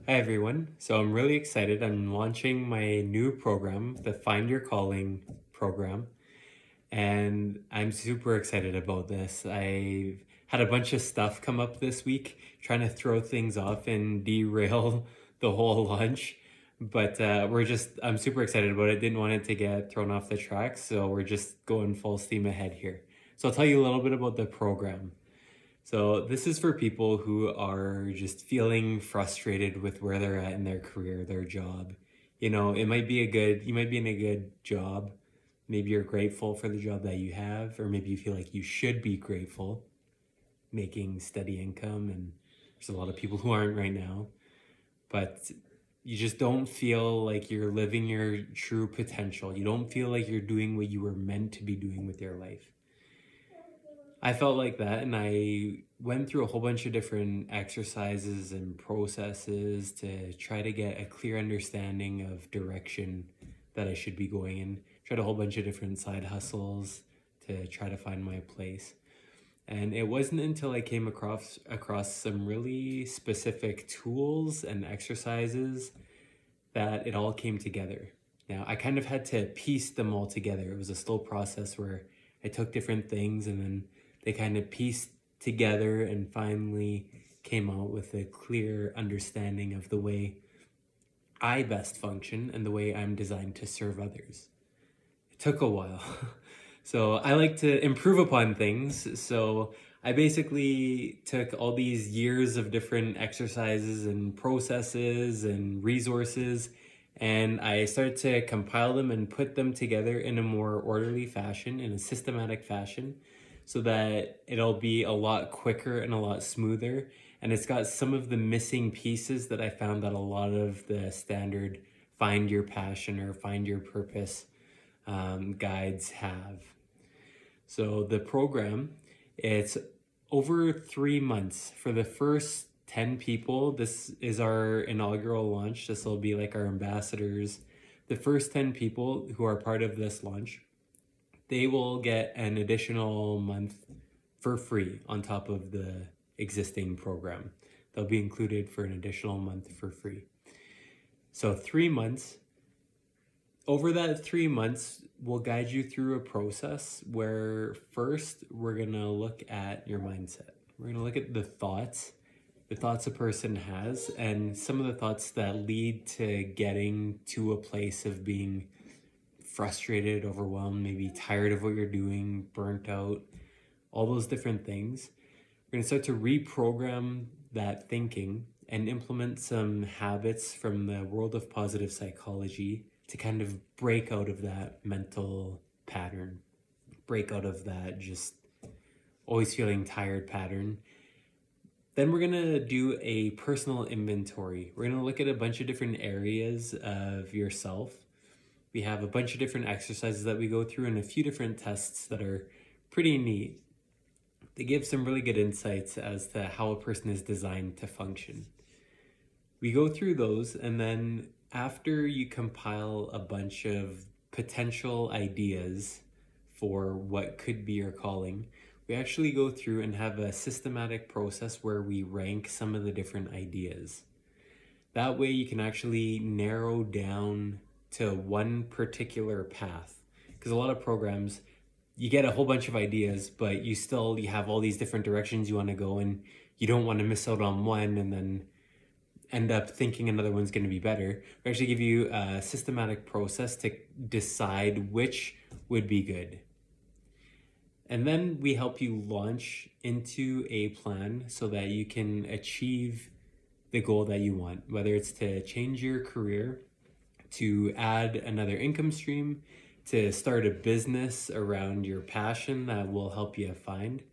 Hi everyone. So I'm really excited. I'm launching my new program, the Find Your Calling program, and I'm super excited about this. I had a bunch of stuff come up this week, trying to throw things off and derail the whole launch. But I'm super excited about it. Didn't want it to get thrown off the tracks, so we're just going full steam ahead here. So I'll tell you a little bit about the program. So this is for people who are just feeling frustrated with where they're at in their career, their job. It might be you might be in a good job. Maybe you're grateful for the job that you have, or maybe you feel like you should be grateful, making steady income. And there's a lot of people who aren't right now, but you just don't feel like you're living your true potential. You don't feel like you're doing what you were meant to be doing with your life. I felt like that, and I went through a whole bunch of different exercises and processes to try to get a clear understanding of direction that I should be going in. Tried a whole bunch of different side hustles to try to find my place. And it wasn't until I came across some really specific tools and exercises that it all came together. Now, I kind of had to piece them all together. It was a slow process where I took different things and then they kind of pieced together and finally came out with a clear understanding of the way I best function and the way I'm designed to serve others. It took a while. So I like to improve upon things. So I basically took all these years of different exercises and processes and resources, and I started to compile them and put them together in a more orderly fashion, in a systematic fashion, so that it'll be a lot quicker and a lot smoother. And it's got some of the missing pieces that I found that a lot of the standard find your passion or find your purpose guides have. So the program, it's over 3 months. For the first 10 people, this is our inaugural launch. This will be like our ambassadors. The first 10 people who are part of this launch, they will get an additional month for free on top of the existing program. They'll be included for an additional month for free. So 3 months. Over that 3 months, we'll guide you through a process where first we're going to look at your mindset. We're going to look at the thoughts a person has, and some of the thoughts that lead to getting to a place of being frustrated, overwhelmed, maybe tired of what you're doing, burnt out, all those different things. We're going to start to reprogram that thinking and implement some habits from the world of positive psychology to kind of break out of that mental pattern, break out of that just always feeling tired pattern. Then we're going to do a personal inventory. We're going to look at a bunch of different areas of yourself. We have a bunch of different exercises that we go through and a few different tests that are pretty neat. They give some really good insights as to how a person is designed to function. We go through those, and then after you compile a bunch of potential ideas for what could be your calling, we actually go through and have a systematic process where we rank some of the different ideas. That way you can actually narrow down to one particular path. Because a lot of programs, you get a whole bunch of ideas, but you have all these different directions you want to go, and you don't want to miss out on one and then end up thinking another one's going to be better. We actually give you a systematic process to decide which would be good. And then we help you launch into a plan so that you can achieve the goal that you want, whether it's to change your career, to add another income stream, to start a business around your passion that will help you find.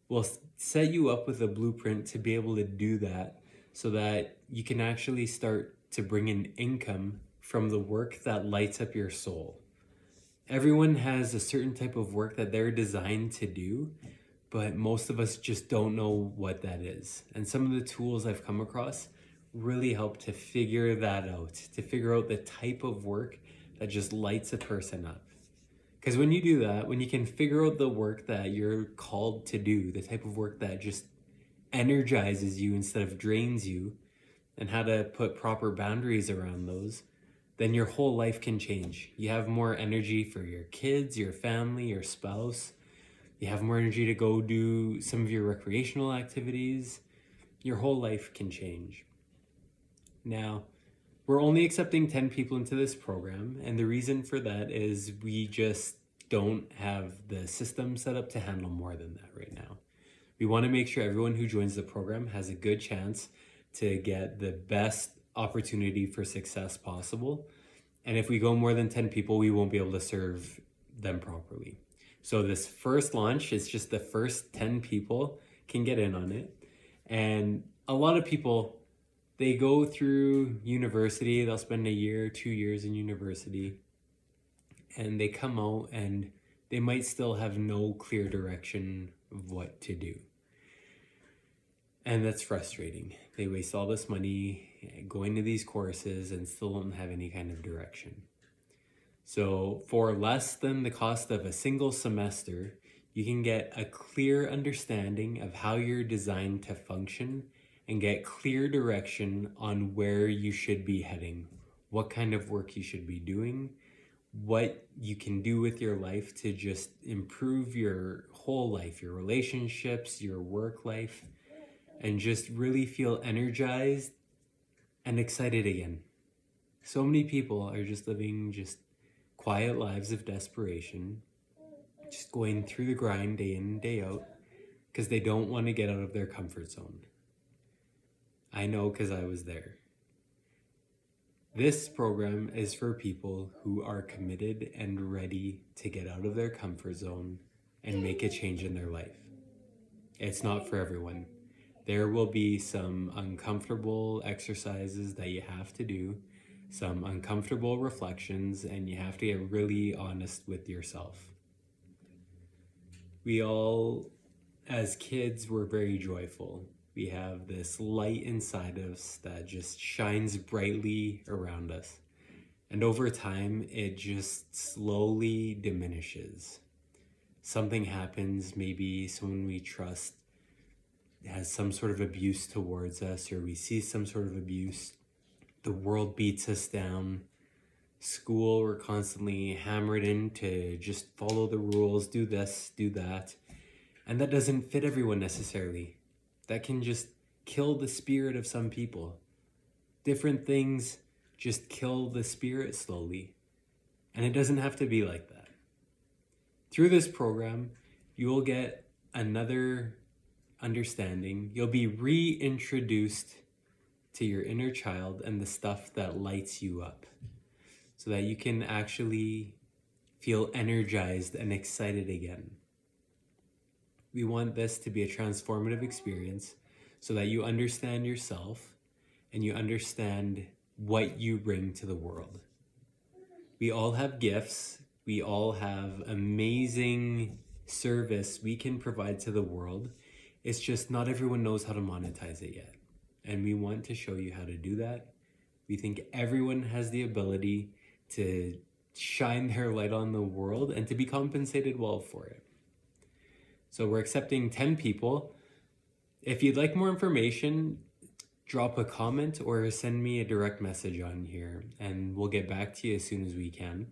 We'll set you up with a blueprint to be able to do that so that you can actually start to bring in income from the work that lights up your soul. Everyone has a certain type of work that they're designed to do, but most of us just don't know what that is. And some of the tools I've come across really help to figure that out, to figure out the type of work that just lights a person up. Because when you do that, when you can figure out the work that you're called to do, the type of work that just energizes you instead of drains you, and how to put proper boundaries around those, then your whole life can change. You have more energy for your kids, your family, your spouse. You have more energy to go do some of your recreational activities. Your whole life can change. Now, we're only accepting 10 people into this program, and the reason for that is we just don't have the system set up to handle more than that right now. We want to make sure everyone who joins the program has a good chance to get the best opportunity for success possible. And if we go more than 10 people, we won't be able to serve them properly. So this first launch is just the first 10 people can get in on it. And a lot of people, they go through university, they'll spend a year, 2 years in university, and they come out and they might still have no clear direction of what to do. And that's frustrating. They waste all this money going to these courses and still don't have any kind of direction. So for less than the cost of a single semester, you can get a clear understanding of how you're designed to function and get clear direction on where you should be heading, what kind of work you should be doing, what you can do with your life to just improve your whole life, your relationships, your work life, and just really feel energized and excited again. So many people are just living just quiet lives of desperation, just going through the grind day in and day out because they don't want to get out of their comfort zone. I know because I was there. This program is for people who are committed and ready to get out of their comfort zone and make a change in their life. It's not for everyone. There will be some uncomfortable exercises that you have to do, some uncomfortable reflections, and you have to get really honest with yourself. We all, as kids, were very joyful. We have this light inside us that just shines brightly around us. And over time, it just slowly diminishes. Something happens, maybe someone we trust has some sort of abuse towards us, or we see some sort of abuse. The world beats us down. School, we're constantly hammered in to just follow the rules, do this, do that. And that doesn't fit everyone necessarily. That can just kill the spirit of some people. Different things just kill the spirit slowly. And it doesn't have to be like that. Through this program, you will get another understanding. You'll be reintroduced to your inner child and the stuff that lights you up so that you can actually feel energized and excited again. We want this to be a transformative experience so that you understand yourself and you understand what you bring to the world. We all have gifts. We all have amazing service we can provide to the world. It's just not everyone knows how to monetize it yet. And we want to show you how to do that. We think everyone has the ability to shine their light on the world and to be compensated well for it. So we're accepting 10 people. If you'd like more information, drop a comment or send me a direct message on here and we'll get back to you as soon as we can.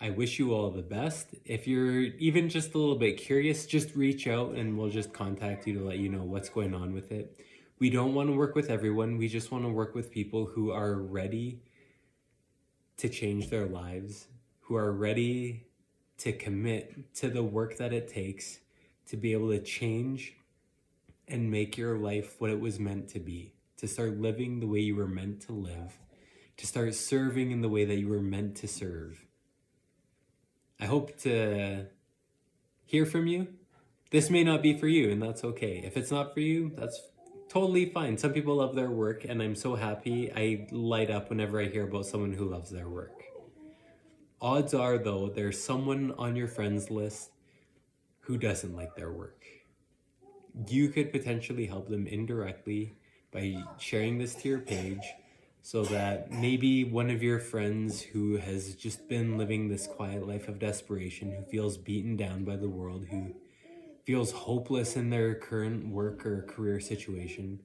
I wish you all the best. If you're even just a little bit curious, just reach out and we'll just contact you to let you know what's going on with it. We don't want to work with everyone. We just want to work with people who are ready to change their lives, who are ready to commit to the work that it takes to be able to change and make your life what it was meant to be, to start living the way you were meant to live, to start serving in the way that you were meant to serve. I hope to hear from you. This may not be for you, and that's okay. If it's not for you, that's totally fine. Some people love their work, and I'm so happy. I light up whenever I hear about someone who loves their work. Odds are, though, there's someone on your friends list who doesn't like their work. You could potentially help them indirectly by sharing this to your page so that maybe one of your friends who has just been living this quiet life of desperation, who feels beaten down by the world, who feels hopeless in their current work or career situation,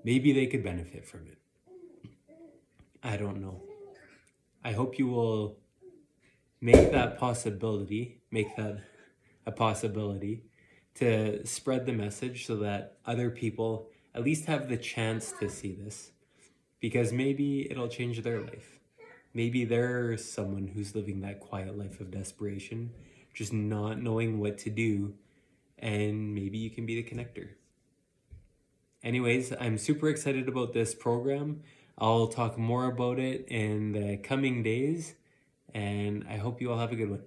maybe they could benefit from it. I don't know. I hope you will make that a possibility to spread the message so that other people at least have the chance to see this, because maybe it'll change their life. Maybe they're someone who's living that quiet life of desperation, just not knowing what to do, and maybe you can be the connector. Anyways, I'm super excited about this program. I'll talk more about it in the coming days, and I hope you all have a good one.